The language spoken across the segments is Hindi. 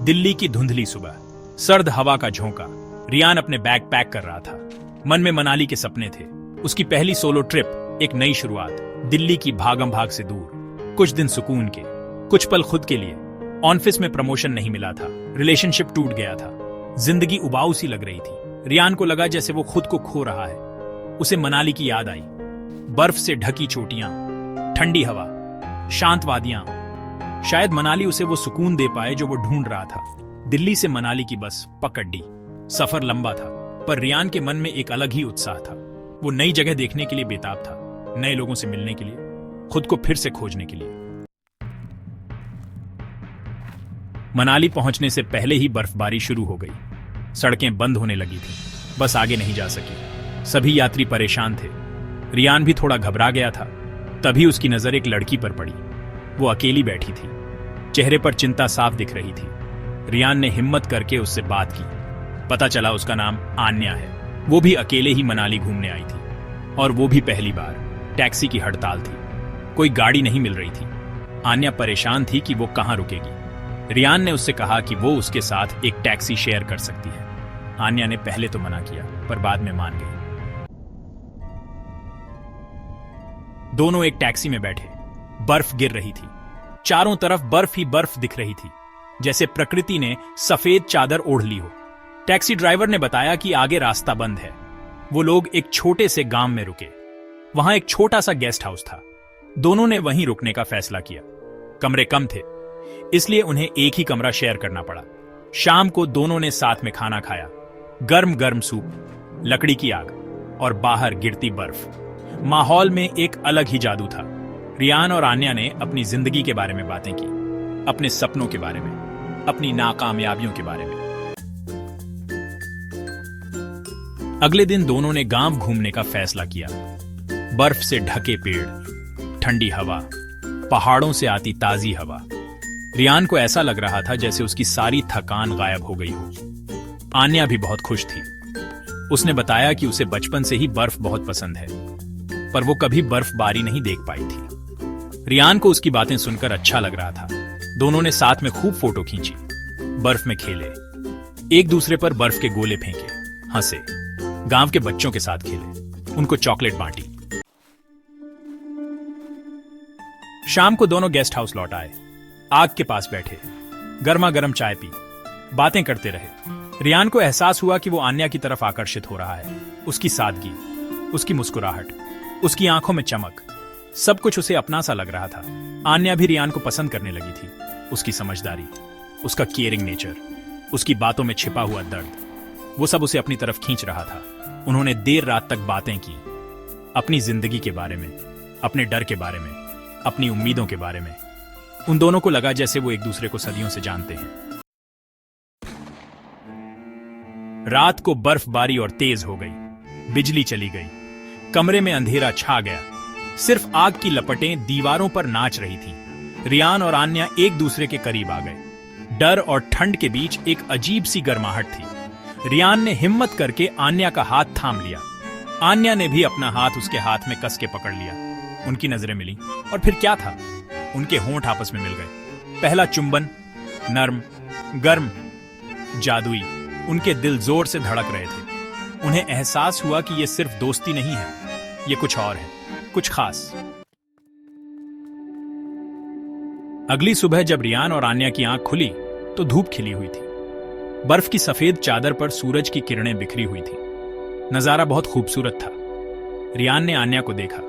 दिल्ली की धुंधली सुबह, सर्द हवा का झोंका। रियान अपने बैग पैक कर रहा था। मन में मनाली के सपने थे। उसकी पहली सोलो ट्रिप, एक नई शुरुआत, दिल्ली की भागम भाग से दूर। कुछ दिन सुकून के, कुछ पल खुद के लिए। ऑफिस में प्रमोशन नहीं मिला था, रिलेशनशिप टूट गया था, जिंदगी उबाऊ सी लग रही थी। रियान को लगा जैसे वो खुद को खो रहा है। उसे मनाली की याद आई। बर्फ से ढकी चोटियां, ठंडी हवा, शांत वादियां। शायद मनाली उसे वो सुकून दे पाए जो वो ढूंढ रहा था। दिल्ली से मनाली की बस पकड़ ली। सफर लंबा था, पर रियान के मन में एक अलग ही उत्साह था। वो नई जगह देखने के लिए बेताब था, नए लोगों से मिलने के लिए, खुद को फिर से खोजने के लिए। मनाली पहुंचने से पहले ही बर्फबारी शुरू हो गई। सड़कें बंद होने लगी थी, बस आगे नहीं जा सकी। सभी यात्री परेशान थे। रियान भी थोड़ा घबरा गया था। तभी उसकी नजर एक लड़की पर पड़ी। वो अकेली बैठी थी, चेहरे पर चिंता साफ दिख रही थी। रियान ने हिम्मत करके उससे बात की। पता चला उसका नाम आन्या है। वो भी अकेले ही मनाली घूमने आई थी, और वो भी पहली बार। टैक्सी की हड़ताल थी, कोई गाड़ी नहीं मिल रही थी। आन्या परेशान थी कि वो कहां रुकेगी। रियान ने उससे कहा कि वो उसके साथ एक टैक्सी शेयर कर सकती है। आन्या ने पहले तो मना किया, पर बाद में मान गई। दोनों एक टैक्सी में बैठे। बर्फ गिर रही थी, चारों तरफ बर्फ ही बर्फ दिख रही थी, जैसे प्रकृति ने सफेद चादर ओढ़ ली हो। टैक्सी ड्राइवर ने बताया कि आगे रास्ता बंद है। वो लोग एक छोटे से गांव में रुके। वहां एक छोटा सा गेस्ट हाउस था। दोनों ने वहीं रुकने का फैसला किया। कमरे कम थे, इसलिए उन्हें एक ही कमरा शेयर करना पड़ा। शाम को दोनों ने साथ में खाना खाया। गर्म गर्म सूप, लकड़ी की आग और बाहर गिरती बर्फ। माहौल में एक अलग ही जादू था। रियान और आन्या ने अपनी जिंदगी के बारे में बातें की, अपने सपनों के बारे में, अपनी नाकामयाबियों के बारे में। अगले दिन दोनों ने गांव घूमने का फैसला किया। बर्फ से ढके पेड़, ठंडी हवा, पहाड़ों से आती ताजी हवा। रियान को ऐसा लग रहा था जैसे उसकी सारी थकान गायब हो गई हो। आन्या भी बहुत खुश थी। उसने बताया कि उसे बचपन से ही बर्फ बहुत पसंद है, पर वो कभी बर्फबारी नहीं देख पाई थी। रियान को उसकी बातें सुनकर अच्छा लग रहा था। दोनों ने साथ में खूब फोटो खींची, बर्फ में खेले, एक दूसरे पर बर्फ के गोले फेंके, हंसे, गांव के बच्चों के साथ खेले, उनको चॉकलेट बांटी। शाम को दोनों गेस्ट हाउस लौट आए। आग के पास बैठे, गर्मा गर्म चाय पी, बातें करते रहे। रियान को एहसास हुआ कि वो आन्या की तरफ आकर्षित हो रहा है। उसकी सादगी, उसकी मुस्कुराहट, उसकी आंखों में चमक, सब कुछ उसे अपना सा लग रहा था। आन्या भी रियान को पसंद करने लगी थी। उसकी समझदारी, उसका केयरिंग नेचर, उसकी बातों में छिपा हुआ दर्द, वो सब उसे अपनी तरफ खींच रहा था। उन्होंने देर रात तक बातें की, अपनी जिंदगी के बारे में, अपने डर के बारे में, अपनी उम्मीदों के बारे में। उन दोनों को लगा जैसे वो एक दूसरे को सदियों से जानते हैं। रात को बर्फबारी और तेज हो गई। बिजली चली गई। कमरे में अंधेरा छा गया। सिर्फ आग की लपटें दीवारों पर नाच रही थी। रियान और आन्या एक दूसरे के करीब आ गए। डर और ठंड के बीच एक अजीब सी गर्माहट थी। रियान ने हिम्मत करके आन्या का हाथ थाम लिया। आन्या ने भी अपना हाथ उसके हाथ में कस के पकड़ लिया। उनकी नजरें मिली, और फिर क्या था, उनके होंठ आपस में मिल गए। पहला चुंबन, नर्म, गर्म, जादुई। उनके दिल जोर से धड़क रहे थे। उन्हें एहसास हुआ कि यह सिर्फ दोस्ती नहीं है, यह कुछ और है, कुछ खास। अगली सुबह जब रियान और आन्या की आंख खुली तो धूप खिली हुई थी। बर्फ की सफेद चादर पर सूरज की किरणें बिखरी हुई थी। नजारा बहुत खूबसूरत था। रियान ने आन्या को देखा,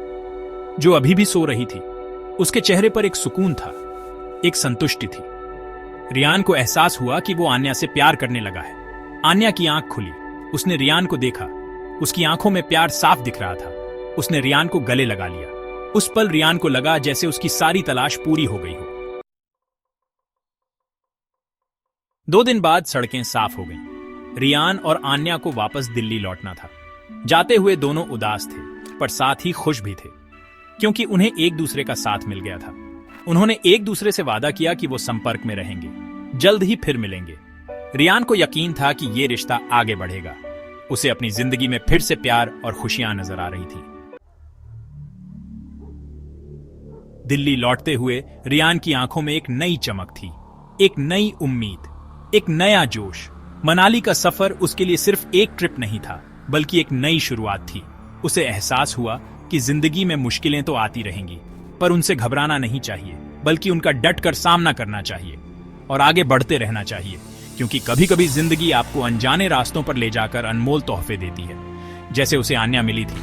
जो अभी भी सो रही थी। उसके चेहरे पर एक सुकून था, एक संतुष्टि थी। रियान को एहसास हुआ कि वो आन्या से प्यार करने लगा है। आन्या की आंख खुली। उसने रियान को देखा। उसकी आंखों में प्यार साफ दिख रहा था। उसने रियान को गले लगा लिया। उस पल रियान को लगा जैसे उसकी सारी तलाश पूरी हो गई हो। 2 दिन बाद सड़कें साफ हो गईं। रियान और आन्या को वापस दिल्ली लौटना था। जाते हुए दोनों उदास थे, पर साथ ही खुश भी थे, क्योंकि उन्हें एक दूसरे का साथ मिल गया था। उन्होंने एक दूसरे से वादा किया कि वो संपर्क में रहेंगे, जल्द ही फिर मिलेंगे। रियान को यकीन था कि ये रिश्ता आगे बढ़ेगा। उसे अपनी जिंदगी में फिर से प्यार और खुशियां नजर आ रही थी। दिल्ली लौटते हुए रियान की आंखों में एक नई चमक थी, एक नई उम्मीद, एक नया जोश। मनाली का सफर उसके लिए सिर्फ एक ट्रिप नहीं था, बल्कि एक नई शुरुआत थी। उसे एहसास हुआ कि जिंदगी में मुश्किलें तो आती रहेंगी, पर उनसे घबराना नहीं चाहिए, बल्कि उनका डट कर सामना करना चाहिए और आगे बढ़ते रहना चाहिए, क्योंकि कभी कभी जिंदगी आपको अनजाने रास्तों पर ले जाकर अनमोल तोहफे देती है, जैसे उसे आन्या मिली थी।